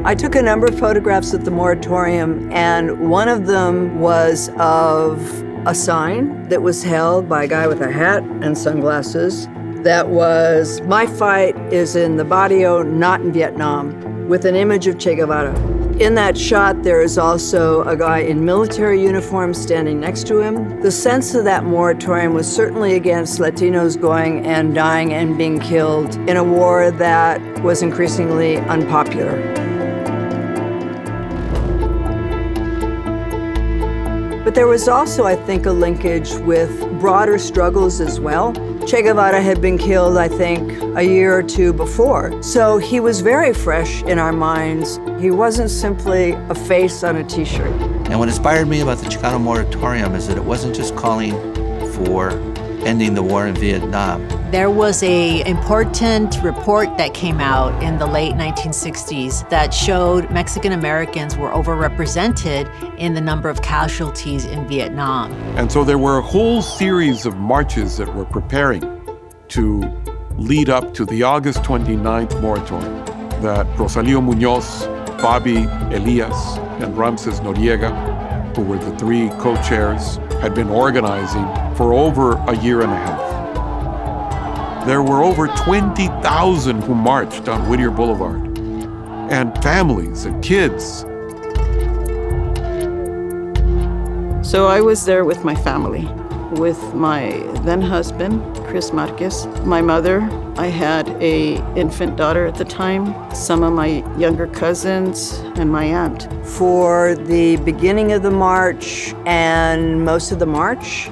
I took a number of photographs at the moratorium, and one of them was of a sign that was held by a guy with a hat and sunglasses that was, "My fight is in the barrio, not in Vietnam," with an image of Che Guevara. In that shot, there is also a guy in military uniform standing next to him. The sense of that moratorium was certainly against Latinos going and dying and being killed in a war that was increasingly unpopular. But there was also, I think, a linkage with broader struggles as well. Che Guevara had been killed, I think, a year or two before. So he was very fresh in our minds. He wasn't simply a face on a t-shirt. And what inspired me about the Chicano Moratorium is that it wasn't just calling for ending the war in Vietnam. There was an important report that came out in the late 1960s that showed Mexican Americans were overrepresented in the number of casualties in Vietnam. And so there were a whole series of marches that were preparing to lead up to the August 29th moratorium that Rosalio Muñoz, Bobby Elias, and Ramses Noriega, who were the three co-chairs, had been organizing for over a year and a half. There were over 20,000 who marched on Whittier Boulevard, and families and kids. So I was there with my family, with my then husband, Chris Marquez, my mother. I had an infant daughter at the time, some of my younger cousins, and my aunt. For the beginning of the march and most of the march,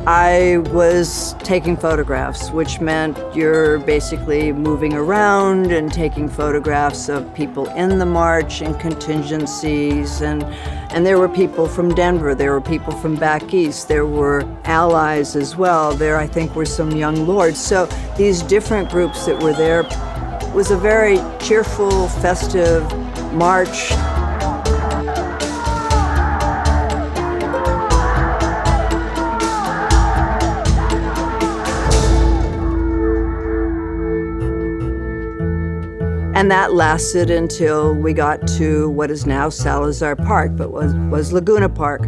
I was taking photographs, which meant you're basically moving around and taking photographs of people in the march and contingencies. And there were people from Denver, there were people from back east, there were allies as well. There, I think, were some young lords. So these different groups that were there, it was a very cheerful, festive march. And that lasted until we got to what is now Salazar Park, but was Laguna Park,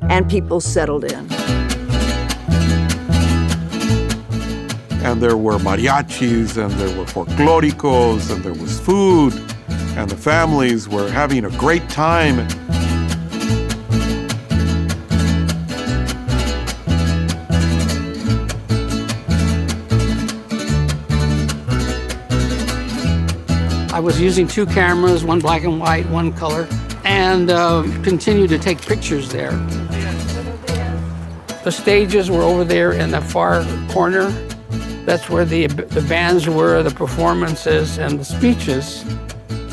and people settled in. And there were mariachis, and there were folclóricos, and there was food, and the families were having a great time. I was using two cameras, one black and white, one color, and continued to take pictures there. The stages were over there in the far corner. That's where the bands were, the performances, and the speeches.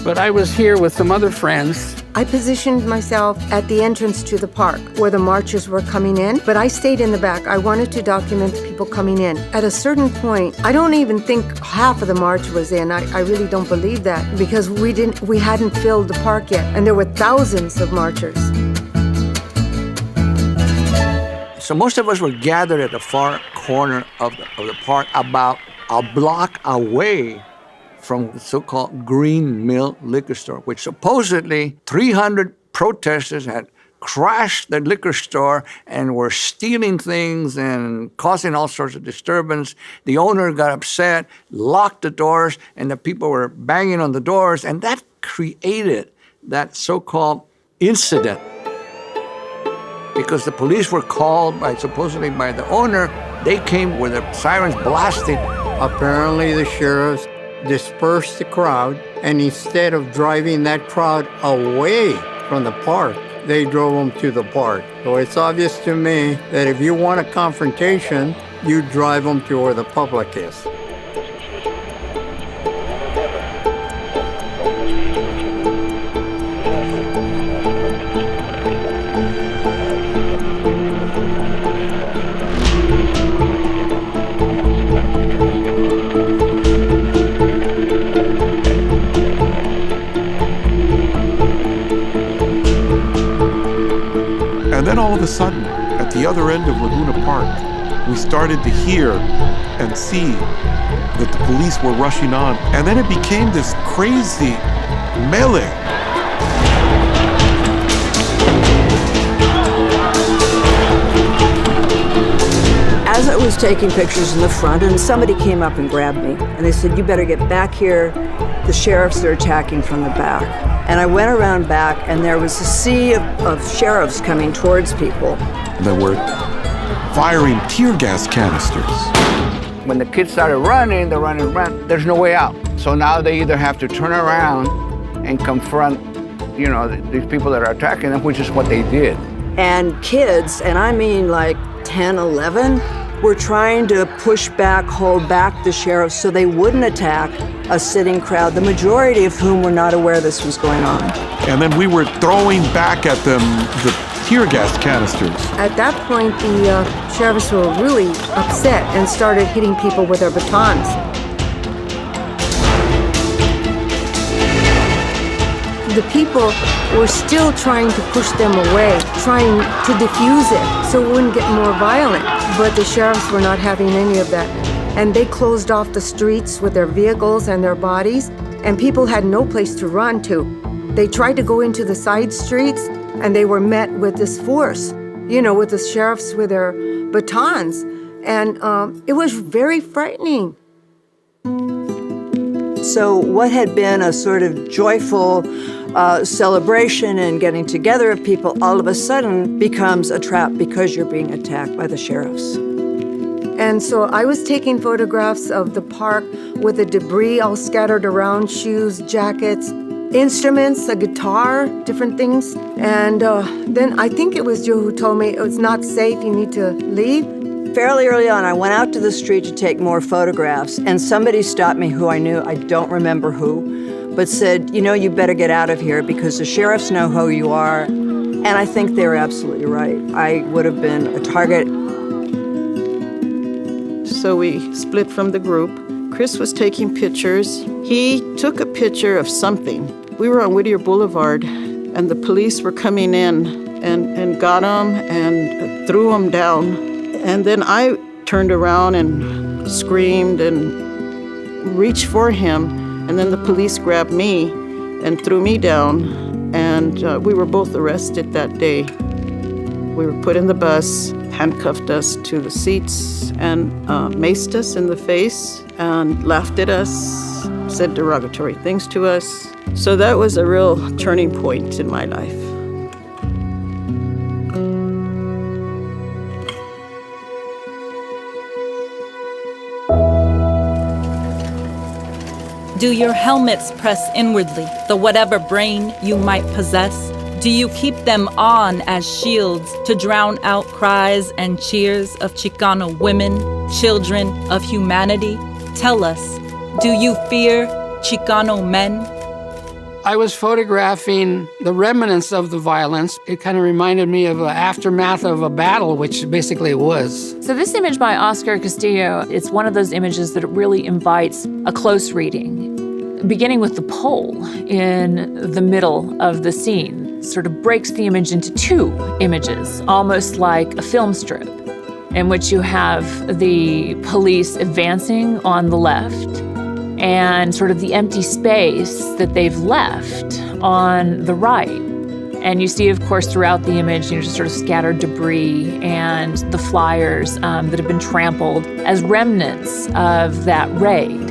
But I was here with some other friends. I positioned myself at the entrance to the park where the marchers were coming in, but I stayed in the back. I wanted to document the people coming in. At a certain point, I don't even think half of the march was in. I really don't believe that because we hadn't filled the park yet, and there were thousands of marchers. So most of us were gathered at the far corner of the park, about a block away from the so-called Green Mill liquor store, which supposedly 300 protesters had crashed the liquor store and were stealing things and causing all sorts of disturbance. The owner got upset, locked the doors, and the people were banging on the doors, and that created that so-called incident. Because the police were called supposedly by the owner, they came with the sirens blasting. Apparently the sheriffs dispersed the crowd, and instead of driving that crowd away from the park, they drove them to the park. So it's obvious to me that if you want a confrontation, you drive them to where the public is. And then all of a sudden, at the other end of Laguna Park, we started to hear and see that the police were rushing on. And then it became this crazy melee. as I was taking pictures in the front, and somebody came up and grabbed me, and they said, "You better get back here. The sheriffs are attacking from the back." And I went around back, and there was a sea of sheriffs coming towards people. They were firing tear gas canisters. When the kids started running, they're running around. There's no way out. So now they either have to turn around and confront, these people that are attacking them, which is what they did. And kids, and I mean like 10, 11, were trying to push back, hold back the sheriffs so they wouldn't attack a sitting crowd, the majority of whom were not aware this was going on. And then we were throwing back at them the tear gas canisters. At that point, the sheriffs were really upset and started hitting people with their batons. The people were still trying to push them away, trying to diffuse it so it wouldn't get more violent. But the sheriffs were not having any of that. And they closed off the streets with their vehicles and their bodies, and people had no place to run to. They tried to go into the side streets, and they were met with this force, with the sheriffs with their batons. And it was very frightening. So what had been a sort of joyful celebration and getting together of people all of a sudden becomes a trap because you're being attacked by the sheriffs. And so I was taking photographs of the park with the debris all scattered around, shoes, jackets, instruments, a guitar, different things. And then I think it was Joe who told me it's not safe, you need to leave. Fairly early on, I went out to the street to take more photographs, and somebody stopped me who I knew, I don't remember who, but said, you better get out of here because the sheriffs know who you are. And I think they were absolutely right. I would have been a target. So we split from the group. Chris was taking pictures. He took a picture of something. We were on Whittier Boulevard, and the police were coming in and got him and threw him down. And then I turned around and screamed and reached for him. And then the police grabbed me and threw me down. And we were both arrested that day. We were put in the bus, handcuffed us to the seats, and maced us in the face and laughed at us, said derogatory things to us. So that was a real turning point in my life. Do your helmets press inwardly, the whatever brain you might possess? Do you keep them on as shields to drown out cries and cheers of Chicano women, children of humanity? Tell us, do you fear Chicano men? I was photographing the remnants of the violence. It kind of reminded me of the aftermath of a battle, which basically it was. So this image by Oscar Castillo, it's one of those images that really invites a close reading, beginning with the pole in the middle of the scene. Sort of breaks the image into two images, almost like a film strip, in which you have the police advancing on the left and sort of the empty space that they've left on the right. And you see, of course, throughout the image, just sort of scattered debris and the flyers that have been trampled as remnants of that raid.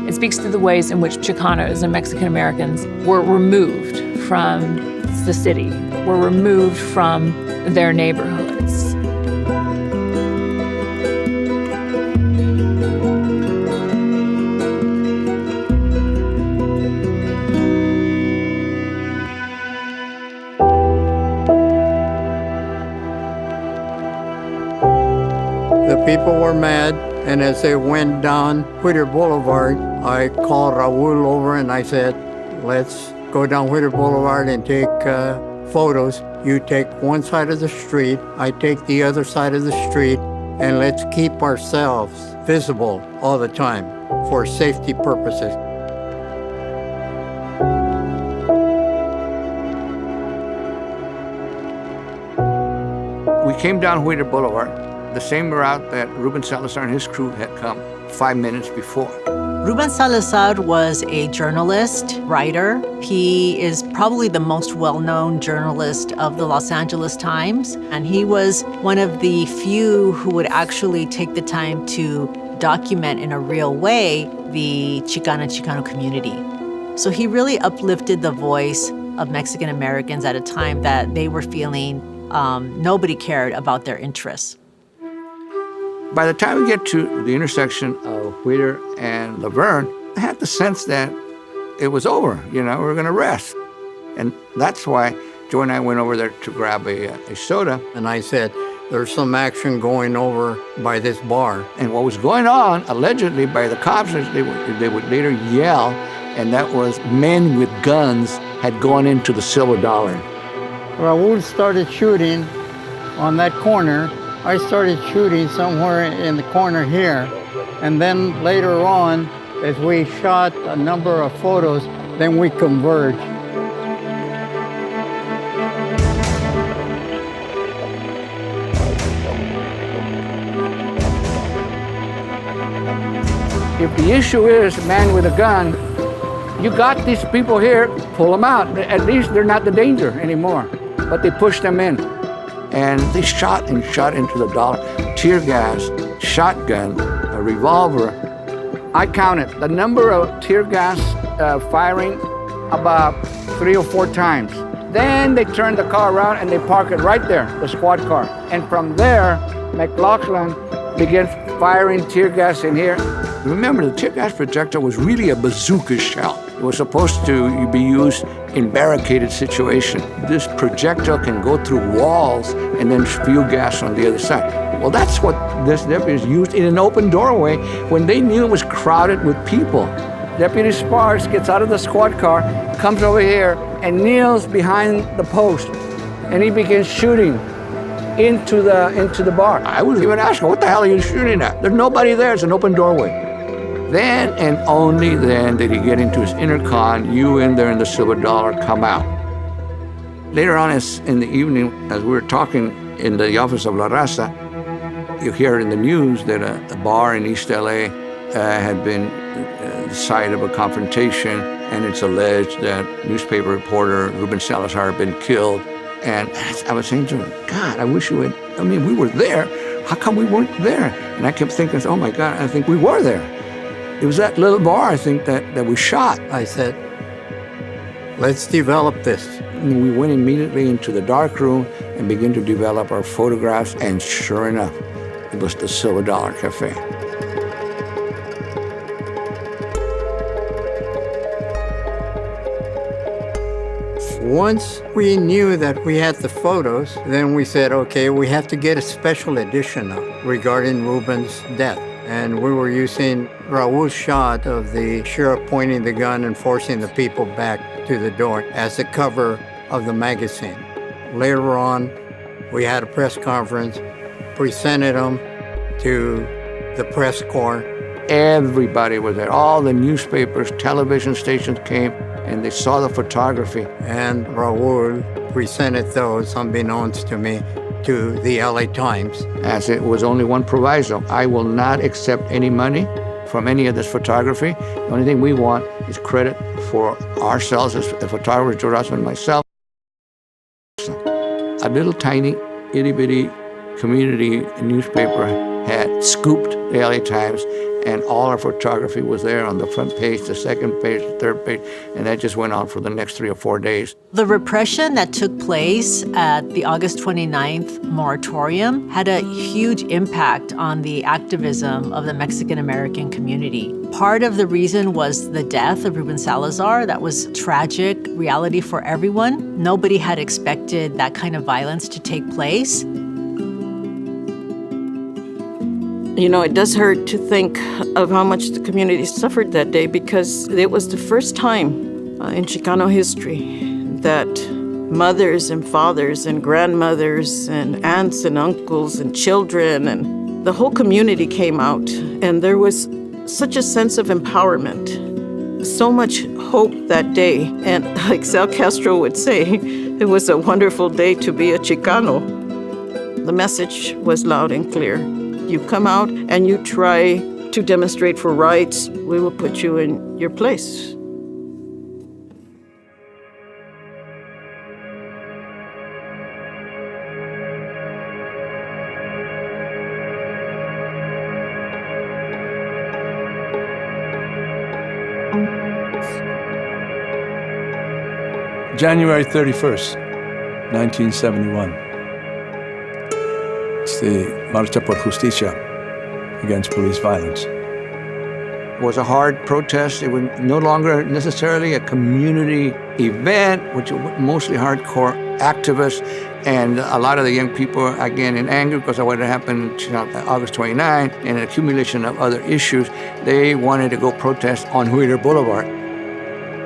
It speaks to the ways in which Chicanos and Mexican Americans were removed from the city, were removed from their neighborhoods. The people were mad, and as they went down Whittier Boulevard, I called Raul over and I said, let's go down Whittier Boulevard and take photos. You take one side of the street, I take the other side of the street, and let's keep ourselves visible all the time for safety purposes. We came down Whittier Boulevard, the same route that Ruben Salazar and his crew had come 5 minutes before. Ruben Salazar was a journalist, writer. He is probably the most well-known journalist of the Los Angeles Times, and he was one of the few who would actually take the time to document in a real way the Chicano community. So he really uplifted the voice of Mexican Americans at a time that they were feeling nobody cared about their interests. By the time we get to the intersection of Whittier and Laverne, I had the sense that it was over, we were going to rest. And that's why Joe and I went over there to grab a soda. And I said, there's some action going over by this bar. And what was going on, allegedly, by the cops, they would later yell, and that was men with guns had gone into the Silver Dollar. Raul started shooting on that corner. I started shooting somewhere in the corner here. And then later on, as we shot a number of photos, then we converged. If the issue is a man with a gun, you got these people here, pull them out. At least they're not the danger anymore. But they push them in. And they shot into the dollar. Tear gas, shotgun, a revolver. I counted the number of tear gas firing about 3 or 4 times. Then they turn the car around and they park it right there, the squad car. And from there, McLaughlin begins firing tear gas in here. Remember, the tear gas projectile was really a bazooka shell. It was supposed to be used in barricaded situation. This projectile can go through walls and then spew gas on the other side. Well, that's what this deputies used in an open doorway when they knew it was crowded with people. Deputy Sparks gets out of the squad car, comes over here, and kneels behind the post, and he begins shooting into the bar. I was even asking, what the hell are you shooting at? There's nobody there, it's an open doorway. Then and only then did he get into his intercom, you in there in the Silver Dollar, come out. Later on in the evening, as we were talking in the office of La Raza, you hear in the news that a bar in East LA had been the site of a confrontation, and it's alleged that newspaper reporter Ruben Salazar had been killed. And I was saying to him, God, I wish we were there. How come we weren't there? And I kept thinking, oh my God, I think we were there. It was that little bar, I think, that we shot. I said, let's develop this. And we went immediately into the dark room and began to develop our photographs. And sure enough, it was the Silver Dollar Cafe. Once we knew that we had the photos, then we said, okay, we have to get a special edition up regarding Ruben's death. And we were using Raul's shot of the sheriff pointing the gun and forcing the people back to the door as the cover of the magazine. Later on, we had a press conference, presented them to the press corps. Everybody was there. All the newspapers, television stations came, and they saw the photography. And Raul presented those, unbeknownst to me, to the LA Times. As it was only one proviso, I will not accept any money from any of this photography. The only thing we want is credit for ourselves as the photographers, Joe Raza and myself. A little tiny, itty-bitty community newspaper had scooped the LA Times, and all our photography was there on the front page, the second page, the third page, and that just went on for the next 3 or 4 days. The repression that took place at the August 29th moratorium had a huge impact on the activism of the Mexican-American community. Part of the reason was the death of Ruben Salazar. That was tragic reality for everyone. Nobody had expected that kind of violence to take place. You know, it does hurt to think of how much the community suffered that day, because it was the first time in Chicano history that mothers and fathers and grandmothers and aunts and uncles and children and the whole community came out. And there was such a sense of empowerment, so much hope that day. And like Sal Castro would say, it was a wonderful day to be a Chicano. The message was loud and clear. You come out and you try to demonstrate for rights, we will put you in your place. January 31st, 1971. It's the Marcha por Justicia against police violence. It was a hard protest. It was no longer necessarily a community event, which were mostly hardcore activists. And a lot of the young people, again, in anger because of what had happened August 29 and an accumulation of other issues, they wanted to go protest on Whittier Boulevard.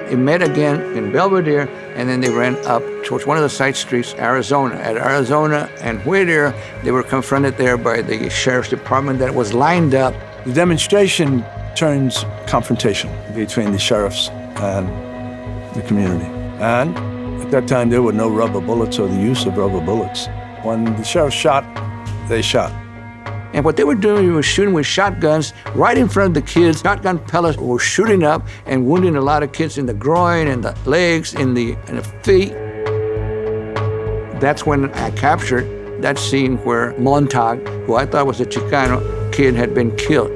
It met again in Belvedere, and then they ran up towards one of the side streets, Arizona. At Arizona and Whittier, they were confronted there by the sheriff's department that was lined up. The demonstration turns confrontation between the sheriffs and the community. And at that time, there were no rubber bullets or the use of rubber bullets. When the sheriff shot, they shot. And what they were doing was shooting with shotguns right in front of the kids. Shotgun pellets were shooting up and wounding a lot of kids in the groin and the legs, in the feet. That's when I captured that scene where Montag, who I thought was a Chicano kid, had been killed.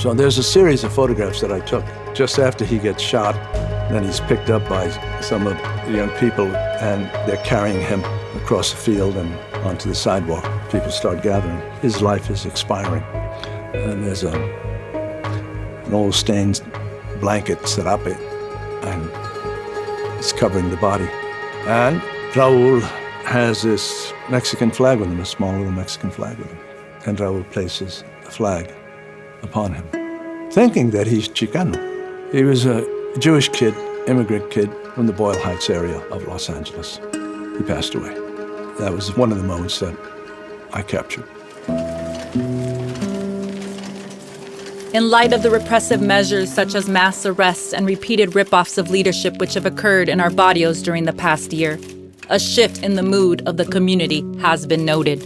So there's a series of photographs that I took just after he gets shot. Then he's picked up by some of the young people, and they're carrying him across the field and onto the sidewalk. People start gathering. His life is expiring. And there's an old stained blanket, serape, and it's covering the body. And Raul has this Mexican flag with him, a small little Mexican flag with him. And Raul places the flag upon him, thinking that he's Chicano. He was a Jewish kid, immigrant kid from the Boyle Heights area of Los Angeles. He passed away. That was one of the moments that I captured. In light of the repressive measures such as mass arrests and repeated rip-offs of leadership which have occurred in our barrios during the past year, a shift in the mood of the community has been noted.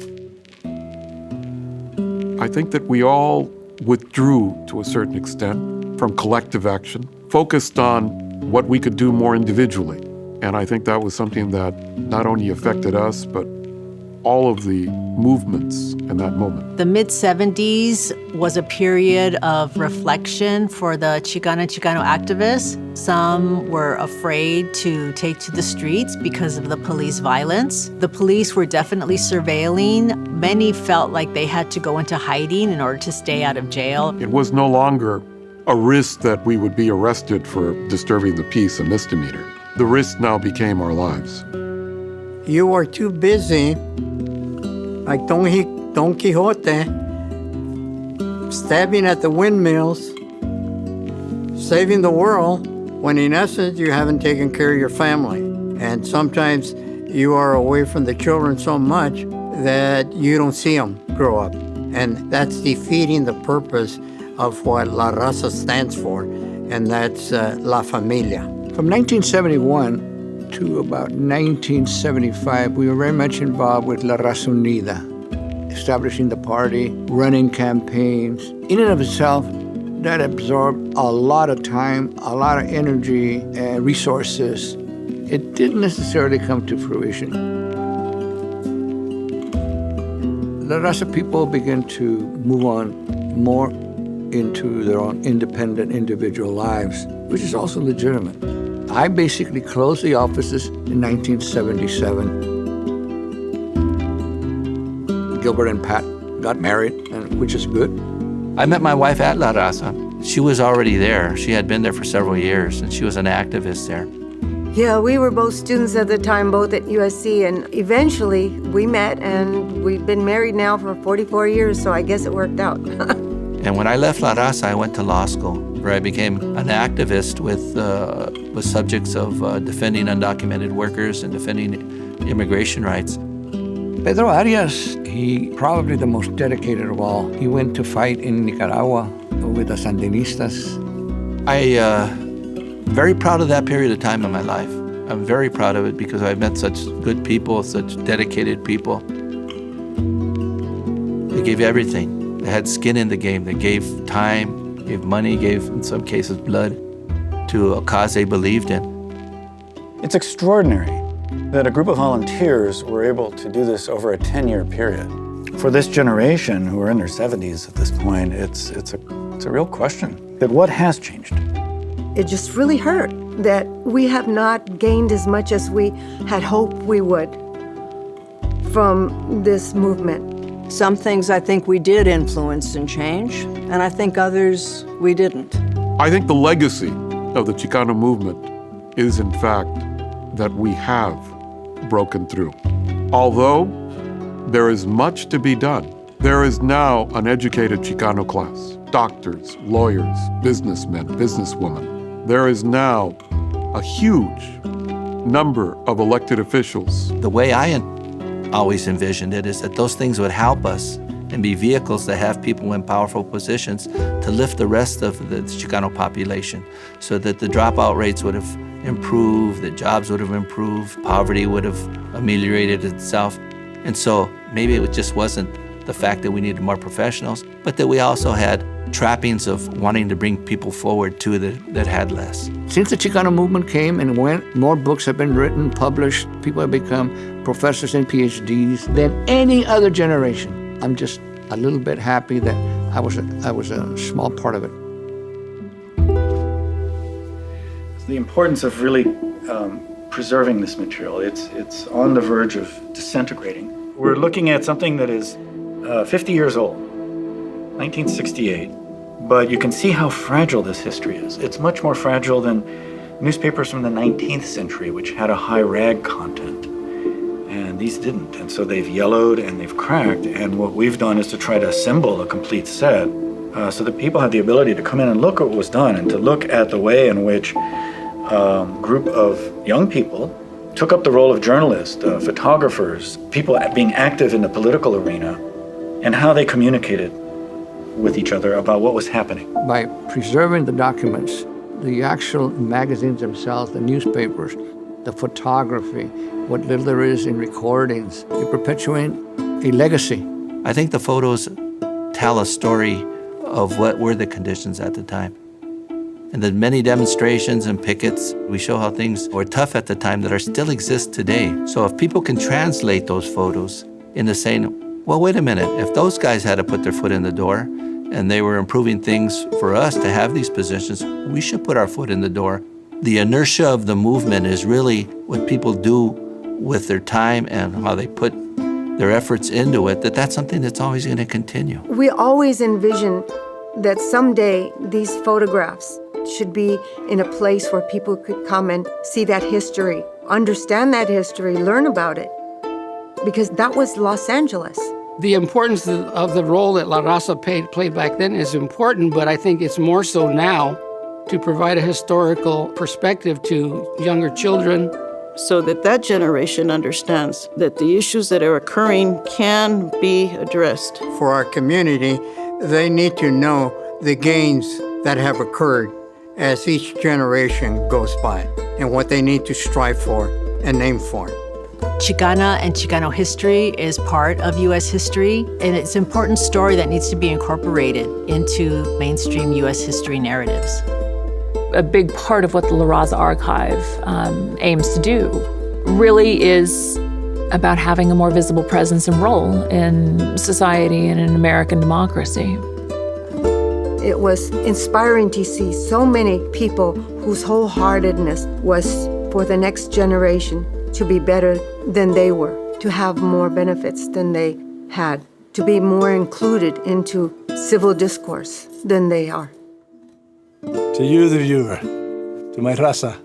I think that we all withdrew to a certain extent from collective action, focused on what we could do more individually. And I think that was something that not only affected us, but all of the movements in that moment. The mid-'70s was a period of reflection for the Chicano activists. Some were afraid to take to the streets because of the police violence. The police were definitely surveilling. Many felt like they had to go into hiding in order to stay out of jail. It was no longer a risk that we would be arrested for disturbing the peace, a misdemeanor. The risk now became our lives. You are too busy, like Don Quixote, stabbing at the windmills, saving the world, when in essence you haven't taken care of your family. And sometimes you are away from the children so much that you don't see them grow up. And that's defeating the purpose of what La Raza stands for, and that's La Familia. From 1971 to about 1975, we were very much involved with La Raza Unida, establishing the party, running campaigns. In and of itself, that absorbed a lot of time, a lot of energy and resources. It didn't necessarily come to fruition. La Raza people began to move on more into their own independent individual lives, which is also legitimate. I basically closed the offices in 1977. Gilbert and Pat got married, which is good. I met my wife at La Raza. She was already there. She had been there for several years, and she was an activist there. Yeah, we were both students at the time, both at USC, and eventually we met, and we've been married now for 44 years, so I guess it worked out. And when I left La Raza, I went to law school, where I became an activist with subjects of defending undocumented workers and defending immigration rights. Pedro Arias, he probably the most dedicated of all. He went to fight in Nicaragua with the Sandinistas. I'm very proud of that period of time in my life. I'm very proud of it because I met such good people, such dedicated people. They gave everything. that had skin in the game, that gave time, gave money, gave, in some cases, blood to a cause they believed in. It's extraordinary that a group of volunteers were able to do this over a 10-year period. For this generation, who are in their 70s at this point, it's a real question. That what has changed? It just really hurt that we have not gained as much as we had hoped we would from this movement. Some things I think we did influence and change, and I think others we didn't. I think the legacy of the Chicano movement is, in fact, that we have broken through. Although there is much to be done, there is now an educated Chicano class, doctors, lawyers, businessmen, businesswomen. There is now a huge number of elected officials. The way I always envisioned it is that those things would help us and be vehicles that have people in powerful positions to lift the rest of the Chicano population so that the dropout rates would have improved, that jobs would have improved, poverty would have ameliorated itself. And so maybe it just wasn't the fact that we needed more professionals, but that we also had trappings of wanting to bring people forward too that had less. Since the Chicano movement came and went, more books have been written, published, people have become professors and PhDs than any other generation. I'm just a little bit happy that I was a small part of it. The importance of really preserving this material. It's on the verge of disintegrating. We're looking at something that is 50 years old, 1968, but you can see how fragile this history is. It's much more fragile than newspapers from the 19th century, which had a high rag content, and these didn't. And so they've yellowed and they've cracked, and what we've done is to try to assemble a complete set so that people have the ability to come in and look at what was done and to look at the way in which a group of young people took up the role of journalists, photographers, people being active in the political arena, and how they communicated with each other about what was happening. By preserving the documents, the actual magazines themselves, the newspapers, the photography, what little there is in recordings, you perpetuate a legacy. I think the photos tell a story of what were the conditions at the time. And the many demonstrations and pickets, we show how things were tough at the time that are still exist today. So if people can translate those photos into saying, well, wait a minute, if those guys had to put their foot in the door and they were improving things for us to have these positions, we should put our foot in the door. The inertia of the movement is really what people do with their time and how they put their efforts into it, that's something that's always going to continue. We always envision that someday these photographs should be in a place where people could come and see that history, understand that history, learn about it, because that was Los Angeles. The importance of the role that La Raza played back then is important, but I think it's more so now to provide a historical perspective to younger children. So that generation understands that the issues that are occurring can be addressed. For our community, they need to know the gains that have occurred as each generation goes by and what they need to strive for and aim for. Chicana and Chicano history is part of U.S. history, and it's an important story that needs to be incorporated into mainstream U.S. history narratives. A big part of what the La Raza Archive aims to do really is about having a more visible presence and role in society and in American democracy. It was inspiring to see so many people whose wholeheartedness was for the next generation to be better than they were, to have more benefits than they had, to be more included into civil discourse than they are. To you, the viewer, to my Raza,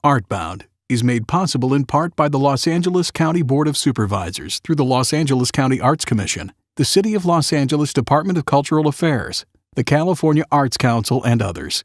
Artbound is made possible in part by the Los Angeles County Board of Supervisors through the Los Angeles County Arts Commission, the City of Los Angeles Department of Cultural Affairs, the California Arts Council, and others.